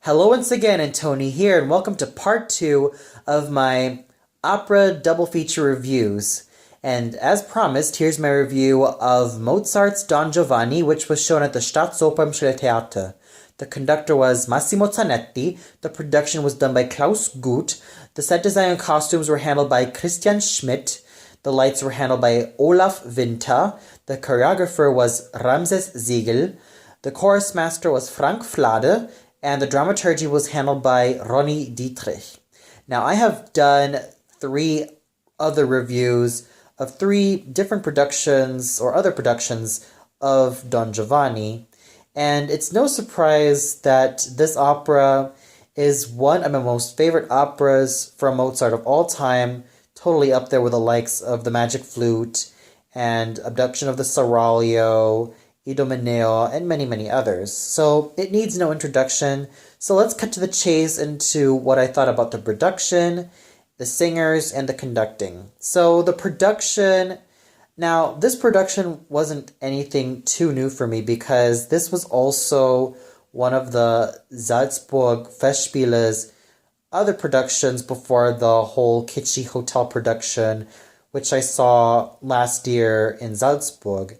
Hello once again, and Tony here, and welcome to part 2 of my opera double feature reviews. And as promised, here's my review of Mozart's Don Giovanni, which was shown at the Staatsoper Theater. The conductor was Massimo Zanetti, the production was done by Klaus Guth, the set design and costumes were handled by Christian Schmidt, the lights were handled by Olaf Winter, the choreographer was Ramses Siegel, the chorus master was Frank Flade, and the dramaturgy was handled by Ronnie Dietrich. Now, I have done 3 other reviews of 3 different productions or other productions of Don Giovanni, and it's no surprise that this opera is one of my most favorite operas from Mozart of all time, totally up there with the likes of The Magic Flute and Abduction of the Seraglio, Idomeneo, and many, many others. So it needs no introduction. So let's cut to the chase into what I thought about the production, the singers, and the conducting. So the production, now this production wasn't anything too new for me because this was also one of the Salzburg Festspiele's other productions before the whole kitschy hotel production, which I saw last year in Salzburg.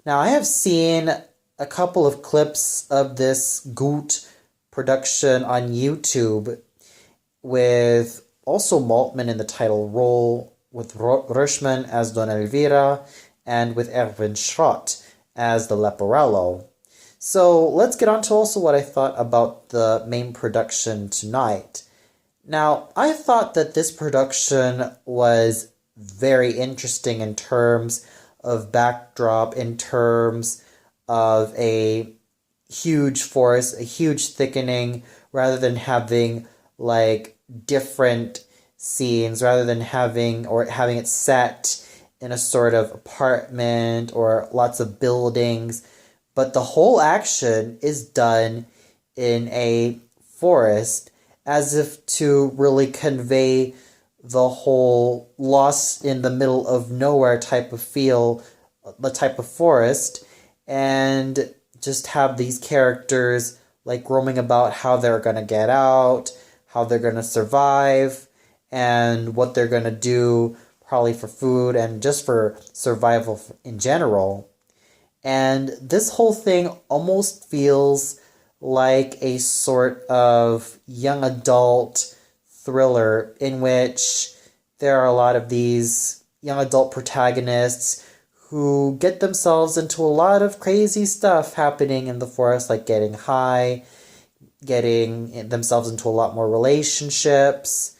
Now, I have seen a couple of clips of this Guth production on YouTube with also Maltman in the title role, with Röschmann as Don Elvira, and with Erwin Schrott as the Leporello. So let's get on to also what I thought about the main production tonight. Now, I thought that this production was very interesting in terms of backdrop, in terms of a huge forest, a huge thickening, rather than having like different scenes, rather than having it set in a sort of apartment or lots of buildings. But the whole action is done in a forest, as if to really convey the whole lost in the middle of nowhere type of feel, the type of forest, and just have these characters like roaming about how they're going to get out, how they're going to survive, and what they're going to do probably for food and just for survival in general. And this whole thing almost feels like a sort of young adult thriller in which there are a lot of these young adult protagonists who get themselves into a lot of crazy stuff happening in the forest, like getting high, getting themselves into a lot more relationships.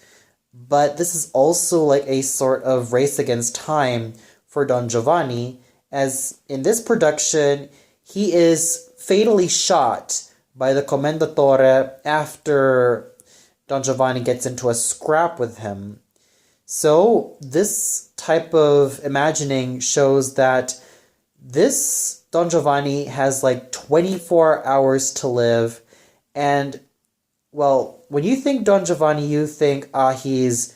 But this is also like a sort of race against time for Don Giovanni, as in this production, he is fatally shot by the commendatore after Don Giovanni gets into a scrap with him. So this type of imagining shows that this Don Giovanni has like 24 hours to live. And, well, when you think Don Giovanni, you think, he's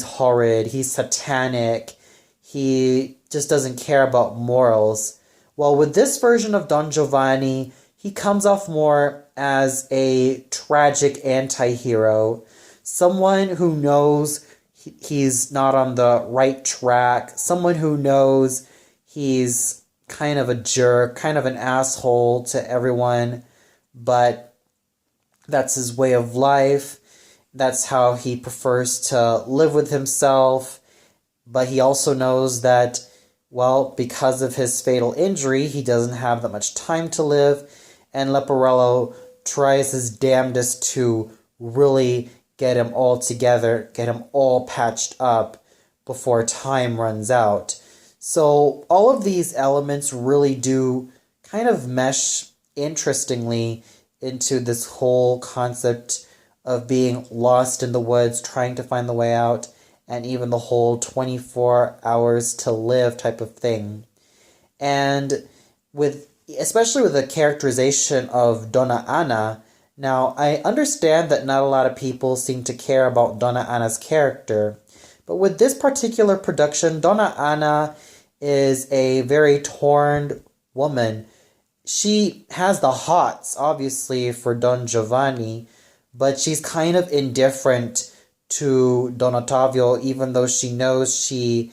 horrid, he's satanic, he just doesn't care about morals. Well, with this version of Don Giovanni, he comes off more as a tragic anti-hero, someone who knows he's not on the right track, someone who knows he's kind of a jerk, kind of an asshole to everyone, but that's his way of life. That's how he prefers to live with himself. But he also knows that, well, because of his fatal injury, he doesn't have that much time to live, and Leporello tries his damnedest to really get him all together, get him all patched up before time runs out. So all of these elements really do kind of mesh interestingly into this whole concept of being lost in the woods, trying to find the way out, and even the whole 24 hours to live type of thing. And especially with the characterization of Donna Anna, now I understand that not a lot of people seem to care about Donna Anna's character, but with this particular production, Donna Anna is a very torn woman she has the hots, obviously, for Don Giovanni, but she's kind of indifferent to Don Ottavio, even though she knows she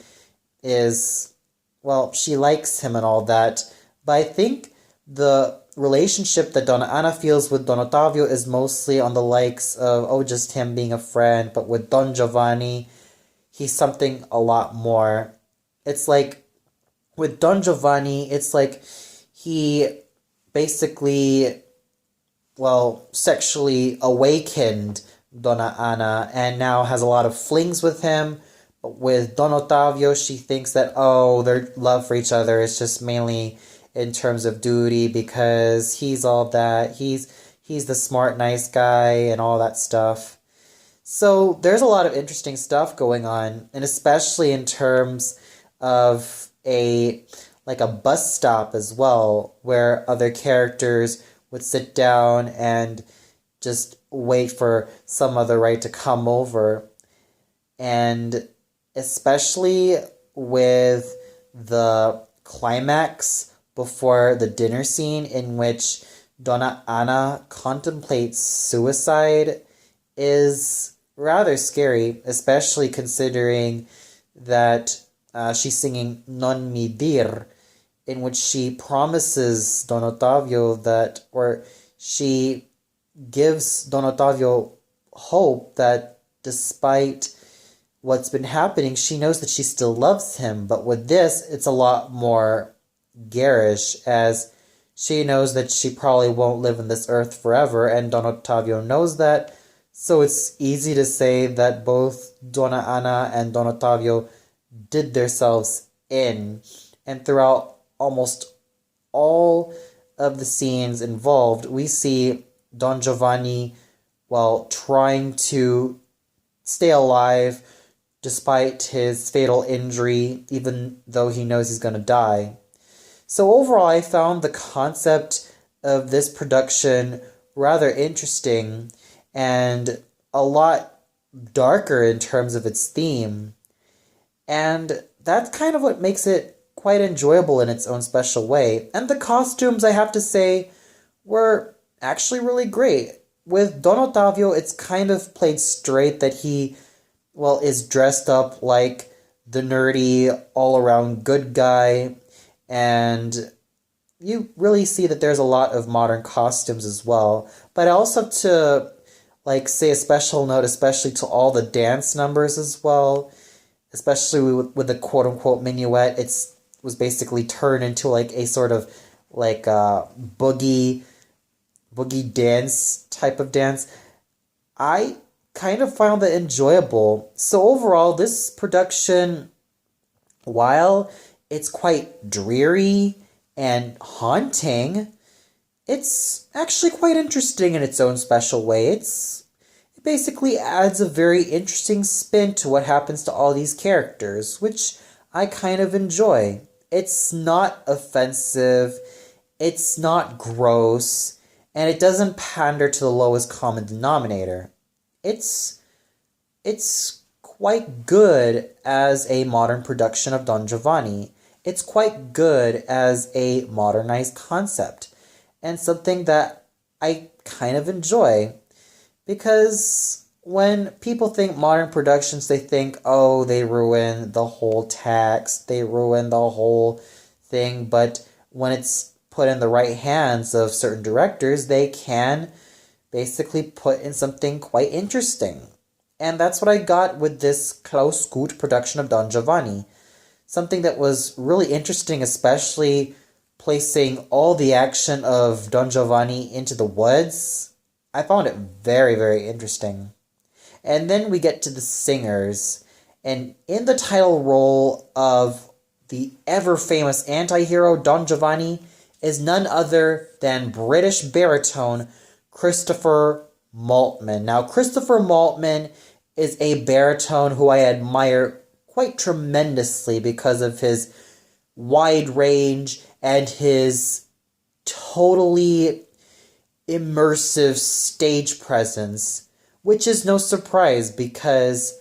is, well, she likes him and all that. But I think the relationship that Donna Anna feels with Don Ottavio is mostly on the likes of, oh, just him being a friend. But with Don Giovanni, he's something a lot more. It's like, with Don Giovanni, it's like he basically, well, sexually awakened Donna Anna and now has a lot of flings with him. But with Don Ottavio, she thinks that, oh, their love for each other is just mainly in terms of duty because he's all that. He's the smart, nice guy and all that stuff. So there's a lot of interesting stuff going on, and especially in terms of a bus stop as well, where other characters would sit down and just wait for some other right to come over. And especially with the climax before the dinner scene in which Donna Anna contemplates suicide is rather scary, especially considering that she's singing Non mi dir, in which she promises Don Ottavio that, or she gives Don Ottavio hope that despite what's been happening, she knows that she still loves him. But with this, it's a lot more garish, as she knows that she probably won't live on this earth forever, and Don Ottavio knows that. So it's easy to say that both Donna Anna and Don Ottavio did themselves in. And throughout almost all of the scenes involved, we see Don Giovanni, well, trying to stay alive despite his fatal injury, even though he knows he's going to die. So overall, I found the concept of this production rather interesting and a lot darker in terms of its theme. And that's kind of what makes it quite enjoyable in its own special way. And the costumes, I have to say, were actually really great. With Don Ottavio, it's kind of played straight that he, well, is dressed up like the nerdy, all-around good guy, and you really see that there's a lot of modern costumes as well. But also to, say a special note, especially to all the dance numbers as well, especially with the quote-unquote minuet, was basically turned into a sort of boogie dance type of dance. I kind of found that enjoyable. So overall, this production, while it's quite dreary and haunting, it's actually quite interesting in its own special way. It basically adds a very interesting spin to what happens to all these characters, which I kind of enjoy. It's not offensive, it's not gross, and it doesn't pander to the lowest common denominator. It's quite good as a modern production of Don Giovanni. It's quite good as a modernized concept, and something that I kind of enjoy. Because when people think modern productions, they think, oh, they ruin the whole text, they ruin the whole thing. But when it's put in the right hands of certain directors, they can basically put in something quite interesting. And that's what I got with this Klaus Gut production of Don Giovanni. Something that was really interesting, especially placing all the action of Don Giovanni into the woods. I found it very, very interesting. And then we get to the singers. And in the title role of the ever-famous anti-hero Don Giovanni is none other than British baritone Christopher Maltman. Now, Christopher Maltman is a baritone who I admire quite tremendously because of his wide range and his totally immersive stage presence, which is no surprise because,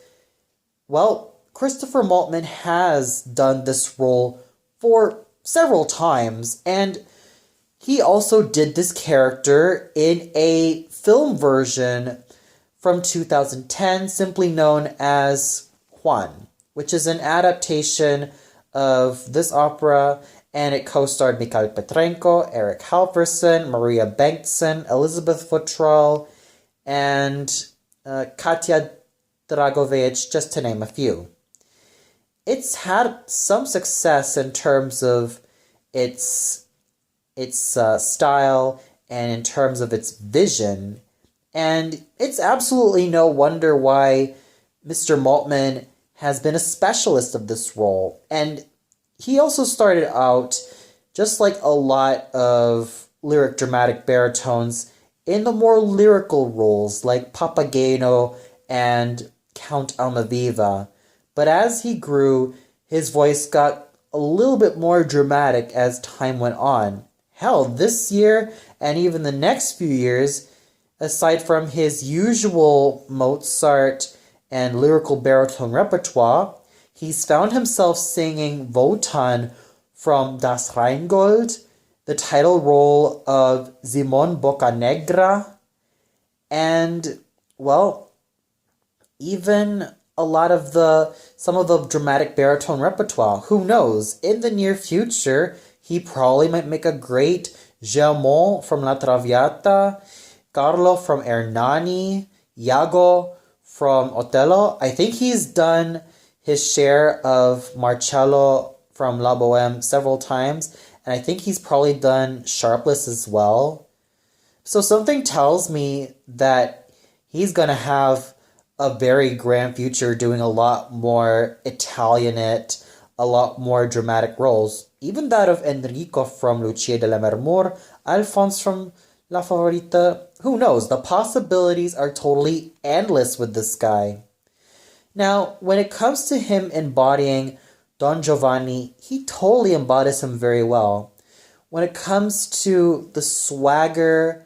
well, Christopher Maltman has done this role for several times, and He also did this character in a film version from 2010, simply known as Juan, which is an adaptation of this opera, and it co-starred Mikhail Petrenko, Eric Halverson, Maria Bengtsson, Elizabeth Futrell, and Katya Dragovich, just to name a few. It's had some success in terms of its style and in terms of its vision, and it's absolutely no wonder why Mr. Maltman has been a specialist of this role. And he also started out, just like a lot of lyric dramatic baritones, in the more lyrical roles like Papageno and Count Almaviva. But as he grew, his voice got a little bit more dramatic as time went on. Hell, this year and even the next few years, aside from his usual Mozart and lyrical baritone repertoire, he's found himself singing Wotan from Das Rheingold, the title role of Simon Boccanegra, and, well, even a lot of some of the dramatic baritone repertoire. Who knows? In the near future, he probably might make a great Germont from La Traviata, Carlo from Ernani, Iago from Otello. I think he's done his share of Marcello from La Boheme several times, and I think he's probably done Sharpless as well. So something tells me that he's going to have a very grand future doing a lot more Italianate, a lot more dramatic roles. Even that of Enrico from Lucia de la Mermur, Alphonse from La Favorita. Who knows? The possibilities are totally endless with this guy. Now, when it comes to him embodying Don Giovanni, he totally embodies him very well. When it comes to the swagger,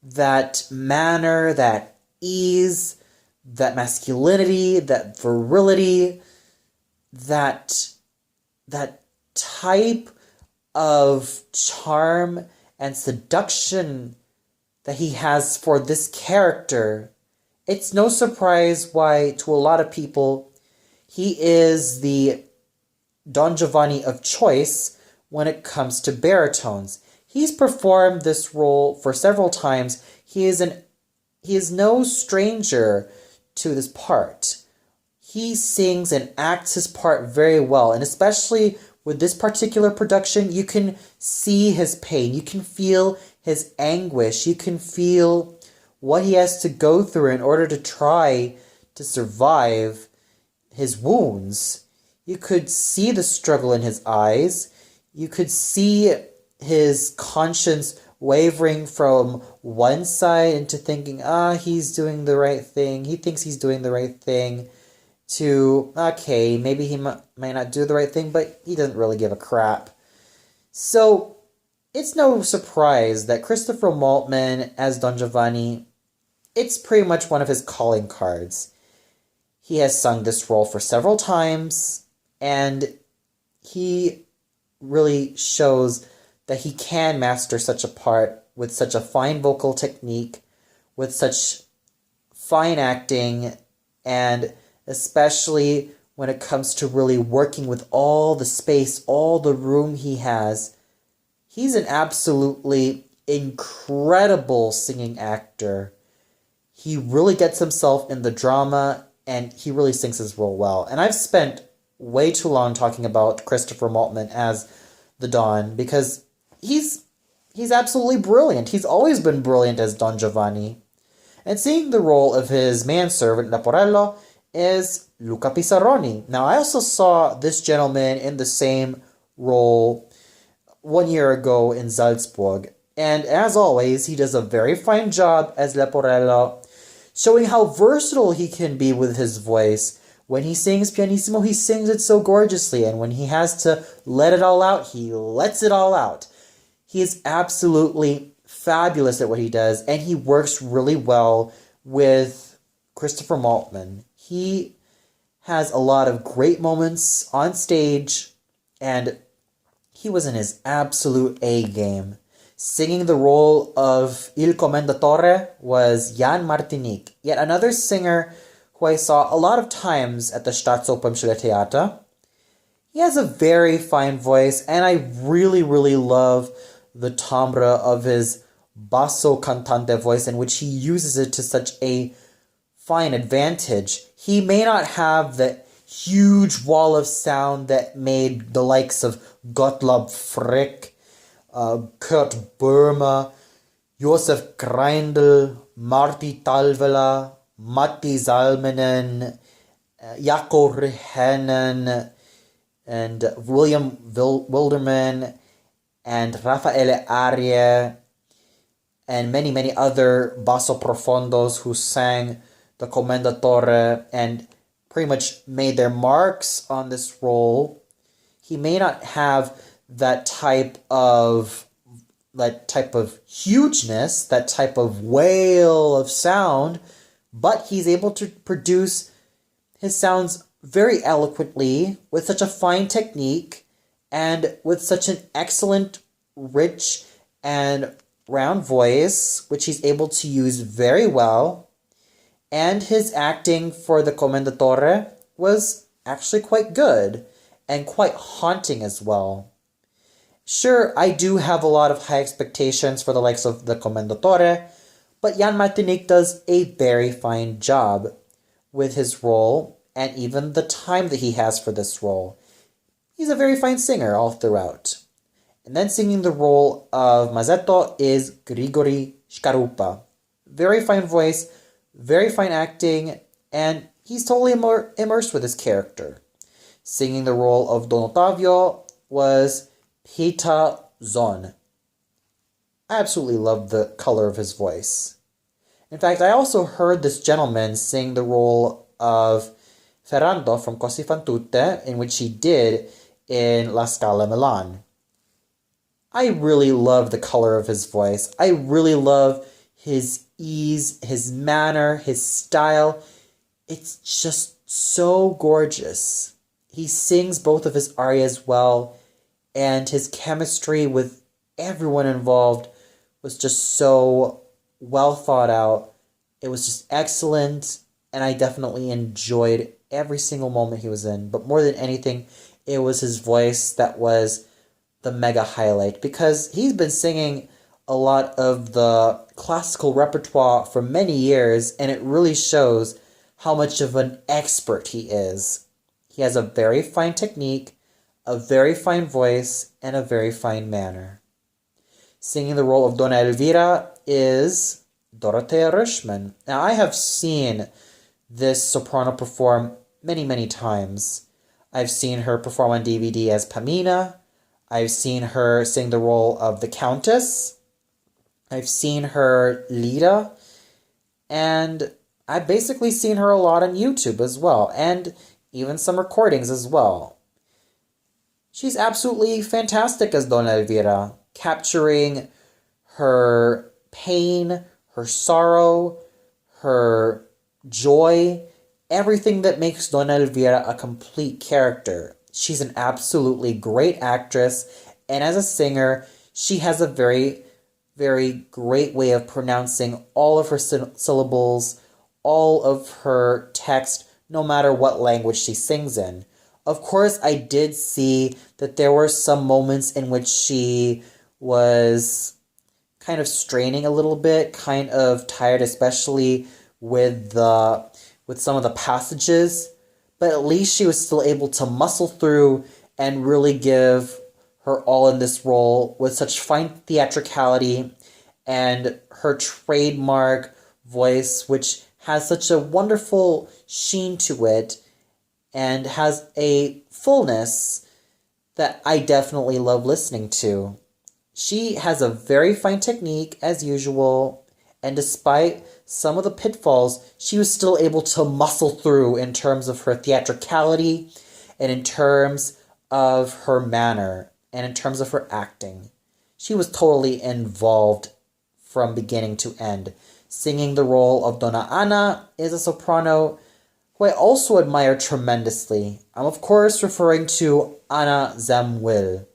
that manner, that ease, that masculinity, that virility, that type of charm and seduction that he has for this character, it's no surprise why, to a lot of people, he is the Don Giovanni of choice when it comes to baritones. He's performed this role for several times. He is no stranger to this part. He sings and acts his part very well, and especially with this particular production, you can see his pain, you can feel his anguish, you can feel what he has to go through in order to try to survive his wounds. You could see the struggle in his eyes, you could see his conscience wavering from one side into thinking, he's doing the right thing, he thinks he's doing the right thing, to, okay, maybe he might not do the right thing, but he doesn't really give a crap. So, it's no surprise that Christopher Maltman as Don Giovanni, it's pretty much one of his calling cards. He has sung this role for several times, and he really shows that he can master such a part with such a fine vocal technique, with such fine acting, and especially when it comes to really working with all the space, all the room he has. He's an absolutely incredible singing actor. He really gets himself in the drama, and he really sings his role well. And I've spent way too long talking about Christopher Maltman as the Don, because he's absolutely brilliant. He's always been brilliant as Don Giovanni. And seeing the role of his manservant, Leporello, is Luca Pisaroni. Now, I also saw this gentleman in the same role 1 year ago in Salzburg. And as always, he does a very fine job as Leporello, showing how versatile he can be with his voice. When he sings pianissimo, he sings it so gorgeously. And when he has to let it all out, he lets it all out. He is absolutely fabulous at what he does, and he works really well with Christopher Maltman. He has a lot of great moments on stage, and he was in his absolute A game. Singing the role of Il Commendatore was Jan Martinique, yet another singer who I saw a lot of times at the Staatsoper Schiller Theater. He has a very fine voice, and I really, really love the timbre of his basso cantante voice, in which he uses it to such a fine advantage. He may not have the huge wall of sound that made the likes of Gottlob Frick, Kurt Burma, Josef Greindl, Martti Talvela, Matti Salminen, Jaakko Rehenen, and William Wilderman, and Raffaele Arie, and many, many other basso profondos who sang the Commendatore and pretty much made their marks on this role. He may not have that type of hugeness, that type of wail of sound, but he's able to produce his sounds very eloquently with such a fine technique and with such an excellent, rich, and round voice, which he's able to use very well. And his acting for the Commendatore was actually quite good and quite haunting as well. Sure, I do have a lot of high expectations for the likes of the Commendatore, but Jan Martinique does a very fine job with his role and even the time that he has for this role. He's a very fine singer all throughout. And then singing the role of Mazzetto is Grigori Shkarupa. Very fine voice, very fine acting, and he's totally immersed with his character. Singing the role of Don Ottavio was Peter Zon. I absolutely love the color of his voice. In fact, I also heard this gentleman sing the role of Ferrando from Così fan tutte, in which he did in La Scala Milan. I really love the color of his voice. I really love his ease, his manner, his style. It's just so gorgeous. He sings both of his arias well, and his chemistry with everyone involved was just so well thought out. It was just excellent, and I definitely enjoyed every single moment he was in. But more than anything, it was his voice that was the mega highlight, because he's been singing a lot of the classical repertoire for many years, and it really shows how much of an expert he is. He has a very fine technique, a very fine voice, and a very fine manner. Singing the role of Donna Elvira is Dorothea Röschmann. Now, I have seen this soprano perform many, many times. I've seen her perform on DVD as Pamina. I've seen her sing the role of the Countess. I've seen her Lida. And I've basically seen her a lot on YouTube as well, and even some recordings as well. She's absolutely fantastic as Donna Elvira, capturing her pain, her sorrow, her joy, everything that makes Donna Elvira a complete character. She's an absolutely great actress, and as a singer, she has a very, very great way of pronouncing all of her syllables, all of her text, no matter what language she sings in. Of course, I did see that there were some moments in which she was kind of straining a little bit, kind of tired, especially with some of the passages, but at least she was still able to muscle through and really give her all in this role with such fine theatricality and her trademark voice, which has such a wonderful sheen to it and has a fullness that I definitely love listening to. She has a very fine technique, as usual, and despite some of the pitfalls, she was still able to muscle through in terms of her theatricality and in terms of her manner and in terms of her acting. She was totally involved from beginning to end. Singing the role of Donna Anna is a soprano who I also admire tremendously. I'm of course referring to Anna Zamwil.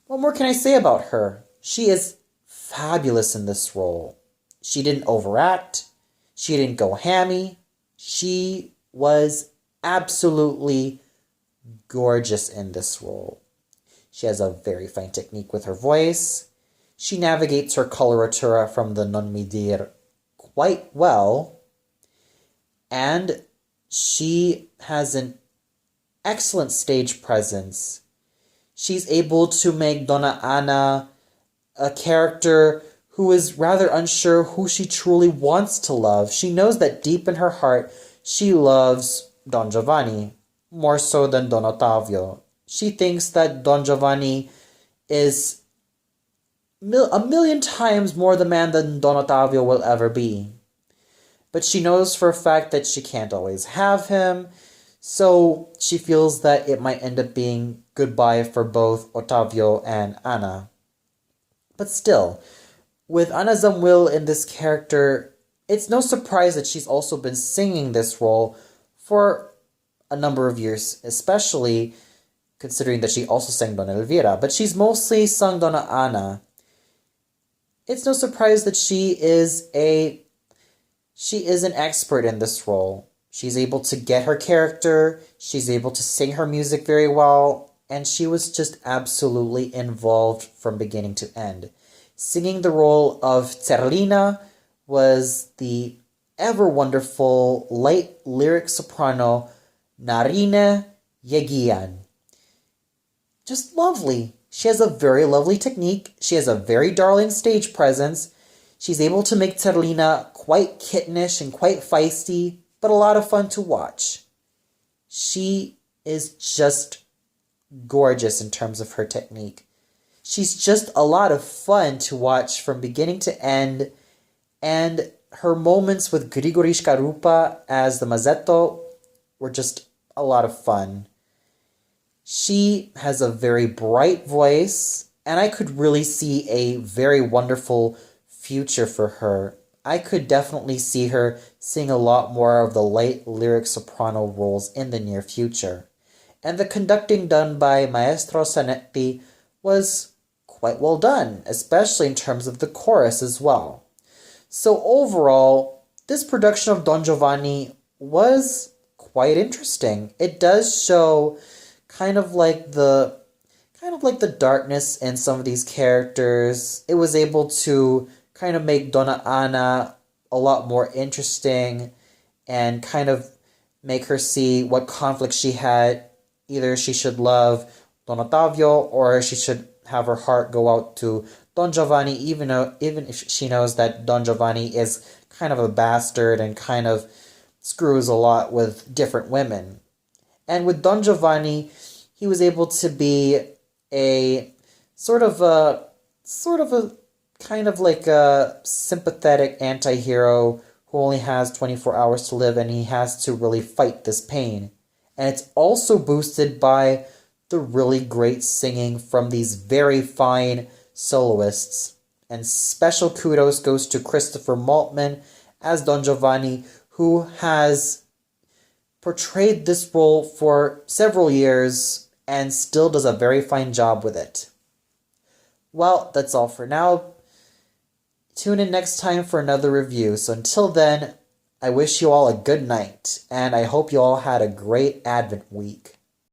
What more can I say about her? she is fabulous in this role. She didn't overact. She didn't go hammy. She was absolutely gorgeous in this role. She has a very fine technique with her voice. She navigates her coloratura from the non mi dir quite well. And she has an excellent stage presence. She's able to make Donna Anna a character who is rather unsure who she truly wants to love. She knows that deep in her heart, she loves Don Giovanni more so than Don Ottavio. She thinks that Don Giovanni is a million times more the man than Don Ottavio will ever be. But she knows for a fact that she can't always have him, so she feels that it might end up being goodbye for both Ottavio and Anna. But still, with Anna Zamwil in this character, it's no surprise that she's also been singing this role for a number of years, especially considering that she also sang Donna Elvira, but she's mostly sung Donna Anna. It's no surprise that she is an expert in this role. She's able to get her character, she's able to sing her music very well, and she was just absolutely involved from beginning to end. Singing the role of Zerlina was the ever-wonderful light lyric soprano Narine Yegian. Just lovely. She has a very lovely technique. She has a very darling stage presence. She's able to make Zerlina quite kittenish and quite feisty, but a lot of fun to watch. She is just gorgeous in terms of her technique. She's just a lot of fun to watch from beginning to end, and her moments with Grigori Shkarupa as the Mazzetto were just a lot of fun. She has a very bright voice, and I could really see a very wonderful future for her. I could definitely see her sing a lot more of the light lyric soprano roles in the near future. And the conducting done by Maestro Sanetti was quite well done, especially in terms of the chorus as well. So overall, this production of Don Giovanni was quite interesting. It does show kind of like the darkness in some of these characters. It was able to kind of make Donna Anna a lot more interesting and kind of make her see what conflict she had. Either she should love Don Ottavio or she should have her heart go out to Don Giovanni, even if she knows that Don Giovanni is kind of a bastard and kind of screws a lot with different women. And with Don Giovanni, he was able to be a kind of like a sympathetic anti-hero who only has 24 hours to live, and he has to really fight this pain. And it's also boosted by the really great singing from these very fine soloists. And special kudos goes to Christopher Maltman as Don Giovanni, who has portrayed this role for several years and still does a very fine job with it. Well, that's all for now. Tune in next time for another review. So until then, I wish you all a good night, and I hope you all had a great Advent week.